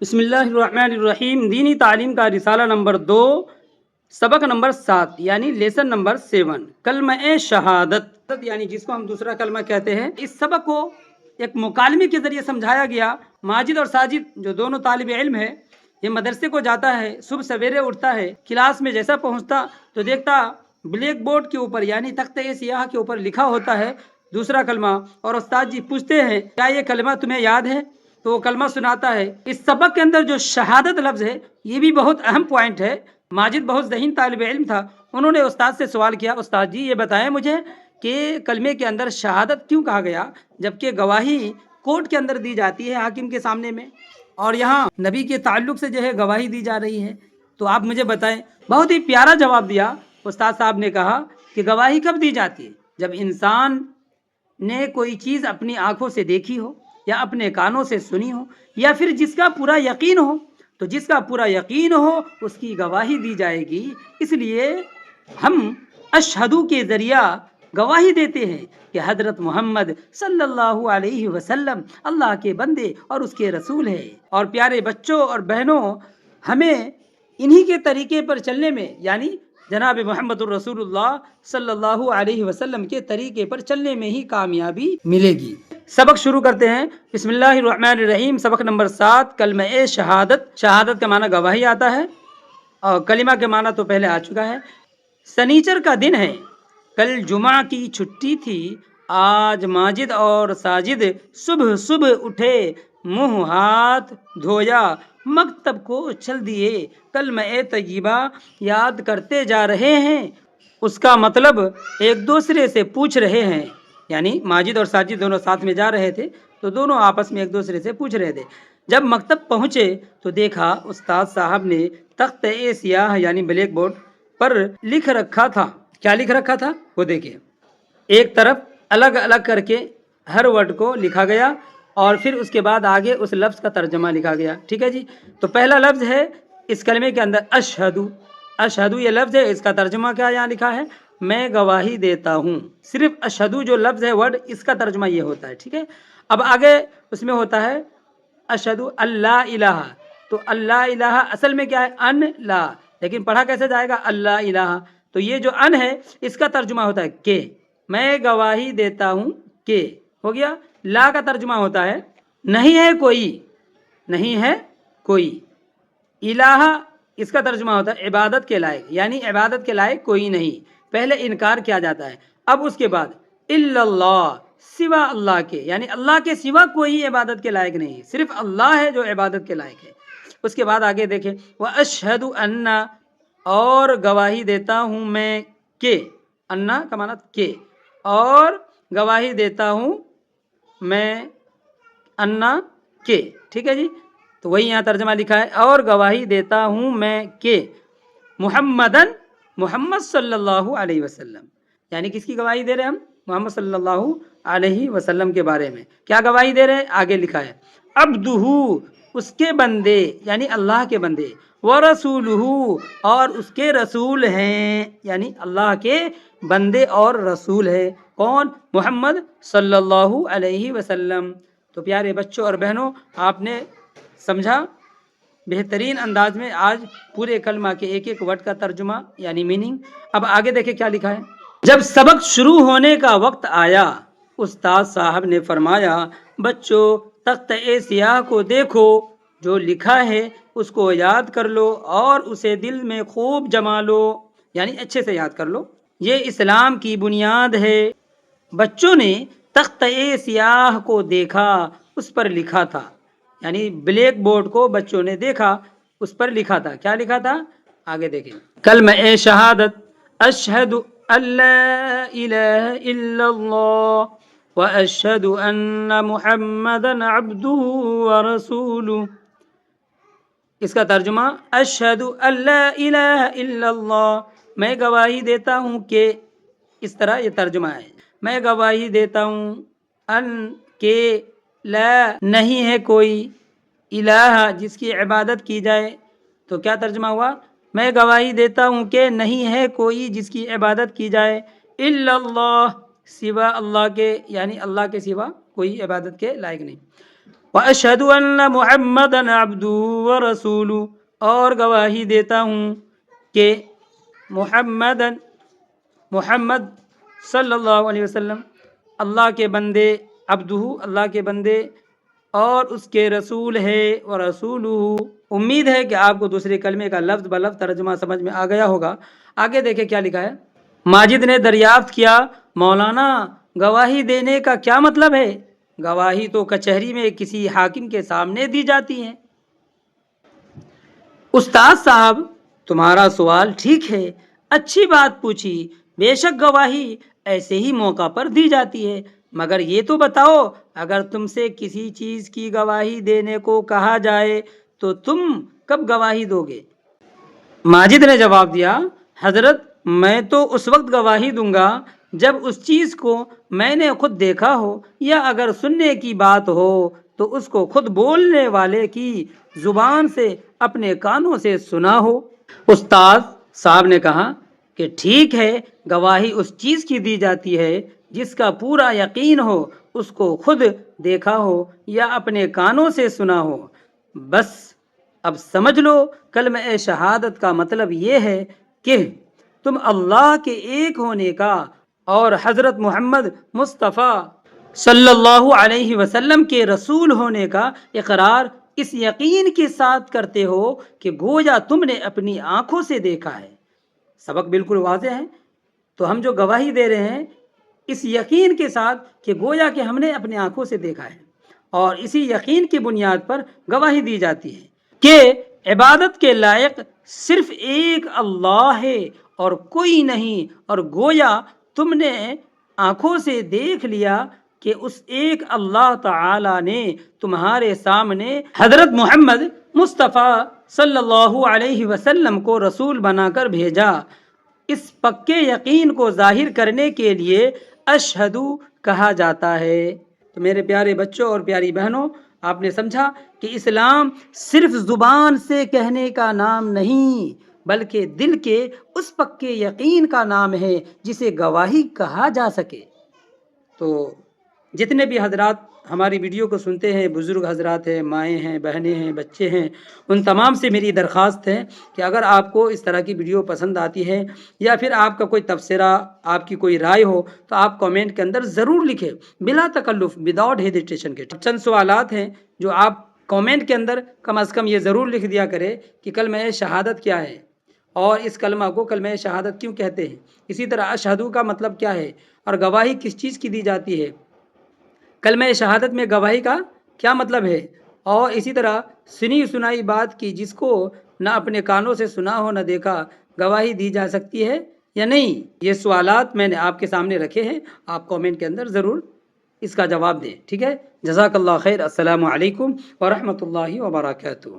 بسم اللہ الرحمن الرحیم۔ دینی تعلیم کا رسالہ نمبر 2، سبق نمبر 7 یعنی لیسن نمبر 7، کلمہ شہادت یعنی جس کو ہم دوسرا کلمہ کہتے ہیں۔ اس سبق کو ایک مکالمے کے ذریعے سمجھایا گیا۔ ماجد اور ساجد جو دونوں طالب علم ہے، یہ مدرسے کو جاتا ہے، صبح سویرے اٹھتا ہے، کلاس میں جیسا پہنچتا تو دیکھتا بلیک بورڈ کے اوپر یعنی تختہ سیاہ کے اوپر لکھا ہوتا ہے دوسرا کلمہ، اور استاد جی پوچھتے ہیں کیا یہ کلمہ تمہیں یاد ہے؟ تو وہ کلمہ سناتا ہے۔ اس سبق کے اندر جو شہادت لفظ ہے یہ بھی بہت اہم پوائنٹ ہے۔ ماجد بہت ذہین طالب علم تھا، انہوں نے استاد سے سوال کیا، استاد جی یہ بتائیں مجھے کہ کلمے کے اندر شہادت کیوں کہا گیا جبکہ گواہی کورٹ کے اندر دی جاتی ہے حاکم کے سامنے میں، اور یہاں نبی کے تعلق سے جو ہے گواہی دی جا رہی ہے، تو آپ مجھے بتائیں۔ بہت ہی پیارا جواب دیا استاد صاحب نے، کہا کہ گواہی کب دی جاتی ہے؟ جب انسان نے کوئی چیز اپنی آنکھوں سے دیکھی ہو یا اپنے کانوں سے سنی ہو، یا پھر جس کا پورا یقین ہو، تو جس کا پورا یقین ہو اس کی گواہی دی جائے گی۔ اس لیے ہم اشہدو کے ذریعہ گواہی دیتے ہیں کہ حضرت محمد صلی اللہ علیہ وسلم اللہ کے بندے اور اس کے رسول ہیں۔ اور پیارے بچوں اور بہنوں، ہمیں انہی کے طریقے پر چلنے میں یعنی جناب محمد الرسول اللہ صلی اللہ علیہ وسلم کے طریقے پر چلنے میں ہی کامیابی ملے گی۔ سبق شروع کرتے ہیں۔ بسم اللہ الرحمن الرحیم۔ سبق نمبر 7، کلمہ شہادت۔ شہادت کا معنی گواہی آتا ہے، اور کلمہ کے معنی تو پہلے آ چکا ہے۔ سنیچر کا دن ہے، کل جمعہ کی چھٹی تھی، آج ماجد اور ساجد صبح صبح اٹھے، منہ ہاتھ دھویا، مکتب کو چل دیے، کلمہ طیبہ یاد کرتے جا رہے ہیں۔ اس کا مطلب ایک دوسرے سے پوچھ رہے ہیں، یعنی ماجد اور ساجد دونوں ساتھ میں جا رہے تھے تو دونوں آپس میں ایک دوسرے سے پوچھ رہے تھے۔ جب مکتب پہنچے تو دیکھا استاد صاحب نے تختہ سیاہ یعنی بلیک بورڈ پر لکھ رکھا تھا۔ کیا لکھ رکھا تھا وہ دیکھیں۔ ایک طرف الگ الگ کر کے ہر ورڈ کو لکھا گیا، اور پھر اس کے بعد آگے اس لفظ کا ترجمہ لکھا گیا۔ ٹھیک ہے جی، تو پہلا لفظ ہے اس کلمے کے اندر اشہدو۔ اشہدو یہ لفظ ہے، اس کا ترجمہ کیا یہاں لکھا ہے؟ میں گواہی دیتا ہوں۔ صرف اشہدو جو لفظ ہے ورڈ، اس کا ترجمہ یہ ہوتا ہے۔ ٹھیک ہے، اب آگے اس میں ہوتا ہے اشہدو اللہ الہ، تو اللہ الہ اصل میں کیا ہے؟ ان لا، لیکن پڑھا کیسے جائے گا؟ اللہ الہ، تو یہ جو ان ہے اس کا ترجمہ ہوتا ہے کہ، میں گواہی دیتا ہوں کہ، ہو گیا۔ لا کا ترجمہ ہوتا ہے نہیں ہے کوئی، نہیں ہے کوئی۔ الہ اس کا ترجمہ ہوتا ہے عبادت کے لائق، یعنی عبادت کے لائق کوئی نہیں۔ پہلے انکار کیا جاتا ہے، اب اس کے بعد الا اللہ، سوا اللہ کے، یعنی اللہ کے سوا کوئی عبادت کے لائق نہیں، صرف اللہ ہے جو عبادت کے لائق ہے۔ اس کے بعد آگے دیکھیں، وَأَشْهَدُ أَنَّ، اور گواہی دیتا ہوں میں کہ، انا کا معنی کہ، اور گواہی دیتا ہوں میں انا کہ، ٹھیک ہے جی، تو وہی یہاں ترجمہ لکھا ہے، اور گواہی دیتا ہوں میں کہ محمدن، محمد صلی اللہ علیہ وسلم، یعنی کس کی گواہی دے رہے ہیں ہم؟ محمد صلی اللہ علیہ وسلم کے بارے میں کیا گواہی دے رہے ہیں؟ آگے لکھا ہے عبدہ، اس کے بندے یعنی اللہ کے بندے، ورسولہ، اور اس کے رسول ہیں، یعنی اللہ کے بندے اور رسول ہے۔ کون؟ محمد صلی اللہ علیہ وسلم۔ تو پیارے بچوں اور بہنوں، آپ نے سمجھا بہترین انداز میں آج پورے کلمہ کے ایک ایک ورڈ کا ترجمہ یعنی میننگ۔ اب آگے دیکھیں کیا لکھا ہے۔ جب سبق شروع ہونے کا وقت آیا، استاد صاحب نے فرمایا، بچوں تختہ سیاہ کو دیکھو، جو لکھا ہے اس کو یاد کر لو اور اسے دل میں خوب جما لو، یعنی اچھے سے یاد کر لو، یہ اسلام کی بنیاد ہے۔ بچوں نے تختہ سیاہ کو دیکھا، اس پر لکھا تھا، یعنی بلیک بورڈ کو بچوں نے دیکھا، اس پر لکھا تھا۔ کیا لکھا تھا؟ آگے دیکھیں، کلمہ شہادت، اشہد ان لا الہ الا اللہ واشہد ان محمدا عبدہ ورسولہ۔ اس کا ترجمہ اشہد ان لا الہ الا اللہ، میں گواہی دیتا ہوں کہ، اس طرح یہ ترجمہ ہے، میں گواہی دیتا ہوں ان کہ، لا نہیں ہے کوئی، الہ جس کی عبادت کی جائے، تو کیا ترجمہ ہوا؟ میں گواہی دیتا ہوں کہ نہیں ہے کوئی جس کی عبادت کی جائے، الا اللہ، سوا اللہ کے، یعنی اللہ کے سوا کوئی عبادت کے لائق نہیں، واشہد ان محمدا عبدہ ورسولہ، اور گواہی دیتا ہوں کہ محمد صلی اللہ علیہ وسلم اللہ کے بندے، عبدہ اللہ کے بندے اور اس کے رسول ہے، ورسولہ۔ امید ہے کہ آپ کو دوسرے کلمے کا لفظ بلفظ ترجمہ سمجھ میں آ گیا ہوگا۔ آگے دیکھیں کیا لکھا ہے۔ ماجد نے دریافت کیا، مولانا گواہی دینے کا کیا مطلب ہے؟ گواہی تو کچہری میں کسی حاکم کے سامنے دی جاتی ہے۔ استاد صاحب تمہارا سوال ٹھیک ہے، اچھی بات پوچھی، بے شک گواہی ایسے ہی موقع پر دی جاتی ہے، مگر یہ تو بتاؤ اگر تم سے کسی چیز کی گواہی دینے کو کہا جائے تو تم کب گواہی دو گے؟ ماجد نے جواب دیا، حضرت میں تو اس وقت گواہی دوں گا جب اس چیز کو میں نے خود دیکھا ہو، یا اگر سننے کی بات ہو تو اس کو خود بولنے والے کی زبان سے اپنے کانوں سے سنا ہو۔ استاد صاحب نے کہا کہ ٹھیک ہے، گواہی اس چیز کی دی جاتی ہے جس کا پورا یقین ہو، اس کو خود دیکھا ہو یا اپنے کانوں سے سنا ہو۔ بس اب سمجھ لو، کلمہ شہادت کا مطلب یہ ہے کہ تم اللہ کے ایک ہونے کا اور حضرت محمد مصطفیٰ صلی اللہ علیہ وسلم کے رسول ہونے کا اقرار اس یقین کے ساتھ کرتے ہو کہ گویا تم نے اپنی آنکھوں سے دیکھا ہے۔ سبق بالکل واضح ہے، تو ہم جو گواہی دے رہے ہیں اس یقین کے ساتھ کہ گویا کہ ہم نے اپنی آنکھوں سے دیکھا ہے، اور اسی یقین کی بنیاد پر گواہی دی جاتی ہے کہ عبادت کے لائق صرف ایک اللہ ہے اور کوئی نہیں، اور گویا تم نے آنکھوں سے دیکھ لیا کہ اس ایک اللہ تعالی نے تمہارے سامنے حضرت محمد مصطفیٰ صلی اللہ علیہ وسلم کو رسول بنا کر بھیجا۔ اس پکے یقین کو ظاہر کرنے کے لیے اشہدو کہا جاتا ہے۔ تو میرے پیارے بچوں اور پیاری بہنوں، آپ نے سمجھا کہ اسلام صرف زبان سے کہنے کا نام نہیں بلکہ دل کے اس پکے یقین کا نام ہے جسے گواہی کہا جا سکے۔ تو جتنے بھی حضرات ہماری ویڈیو کو سنتے ہیں، بزرگ حضرات ہیں، مائیں ہیں، بہنیں ہیں، بچے ہیں، ان تمام سے میری درخواست ہے کہ اگر آپ کو اس طرح کی ویڈیو پسند آتی ہے یا پھر آپ کا کوئی تبصرہ، آپ کی کوئی رائے ہو تو آپ کامنٹ کے اندر ضرور لکھیں، بلا تکلف، وداؤٹ ہیزیٹیشن کے۔ چند سوالات ہیں جو آپ کامنٹ کے اندر کم از کم یہ ضرور لکھ دیا کرے کہ کلمہ شہادت کیا ہے، اور اس کلمہ کو کلمہ شہادت کیوں کہتے ہیں، اسی طرح اشہدو کا مطلب کیا ہے، اور گواہی کس چیز کی دی جاتی ہے، کلمہ شہادت میں گواہی کا کیا مطلب ہے، اور اسی طرح سنی سنائی بات کی جس کو نہ اپنے کانوں سے سنا ہو نہ دیکھا، گواہی دی جا سکتی ہے یا نہیں۔ یہ سوالات میں نے آپ کے سامنے رکھے ہیں، آپ کامنٹ کے اندر ضرور اس کا جواب دیں، ٹھیک ہے؟ جزاک اللہ خیر۔ السلام علیکم ورحمۃ اللہ وبرکاتہ۔